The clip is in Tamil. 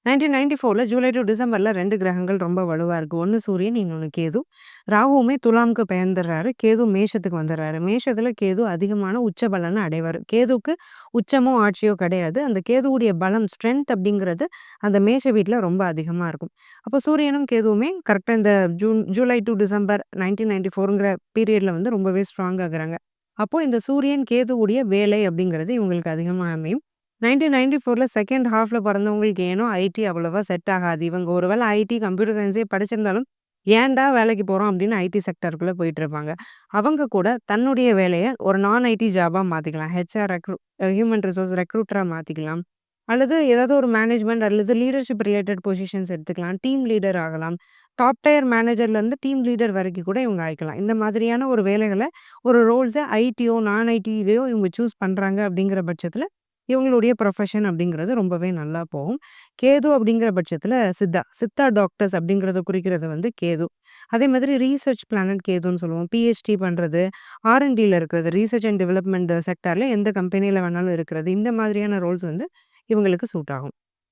1994ல ஜூலை டூ டிசம்பர்ல 2 கிரகங்கள் ரொம்ப வலுவா இருக்கு. ஒண்ணு சூரியன், இன்னொன்னு கேது. ராகுவுமே துலாம்க்கு பெயர்ந்துடுறாரு. கேது மேஷத்துக்கு வந்துடுறாரு. மேஷத்துல கேது அதிகமான உச்ச பலன அடைவாரு. கேதுவுக்கு உச்சமோ, ஆட்சியோ கிடையாது. அந்த கேதுவுடைய பலம், ஸ்ட்ரென்த் அப்படிங்கிறது அந்த மேஷ வீட்ல ரொம்ப அதிகமா இருக்கும். அப்போ சூரியனும் கேதுவுமே கரெக்ட்டா இந்த ஜூலை டூ டிசம்பர் 1994ங்கிற பீரியட்ல வந்து ரொம்பவே ஸ்ட்ராங் ஆகுறாங்க. அப்போ இந்த சூரியன், கேதுவுடைய வேலை அப்படிங்கிறது இவங்களுக்கு அதிகமா அமையும். 1994ல செகண்ட் ஹால்ஃப்ல பொறந்தவங்களுக்கு ஏனோ ஐடி அவ்வளவா செட் ஆகாது. இவங்க ஒரு வேள ஐடி, கம்ப்யூட்டர் சயன்ஸே படிச்சிருந்தாலும், "ஏன்டா வேலைக்கு போறோம்?" அப்படின்னு ஐடி செக்டார்க்குள்ள போயிட்டுருப்பாங்க. அவங்க கூட தன்னுடைய வேலைய ஒரு நான் ஐடி ஜாபா மாத்திக்கலாம். ஹெச்ஆர் ஹியூமன் ரிசோர்ஸ் ரெக்ரூட்டரா மாத்திக்கலாம். அல்லது ஏதாவது ஒரு மேனேஜ்மென்ட் அல்லது லீடர்ஷிப் ரிலேட்டட் பொசிஷன்ஸ் எடுத்துக்கலாம். டீம் லீடர் ஆகலாம். டாப் டயர் மேனேஜர்லேருந்து டீம் லீடர் வரைக்கும் கூட இவங்க ஆயிக்கலாம். இந்த மாதிரியான ஒரு வேலைகள, ஒரு ரோல்ஸ ஐடியோ, நான் ஐடிலயோ இவங்க சூஸ் பண்றாங்க அப்படிங்கிற பட்சத்தில இவங்களுடைய ப்ரொஃபஷன் அப்படிங்கிறது ரொம்பவே நல்லா போகும். கேது அப்படிங்கிற பட்சத்தில சித்தா டாக்டர்ஸ் அப்படிங்கிறத குறிக்கிறது வந்து கேது. அதே மாதிரி ரீசர்ச் பிளானட் கேதுன்னு சொல்லுவோம். பிஹெச்டி பண்றது, ஆர்&டில இருக்கிறது, ரிசர்ச் அண்ட் டெவலப்மெண்ட் செக்டார்ல எந்த கம்பெனியில வேணாலும் இருக்கிறது. இந்த மாதிரியான ரோல்ஸ் வந்து இவங்களுக்கு சூட் ஆகும்.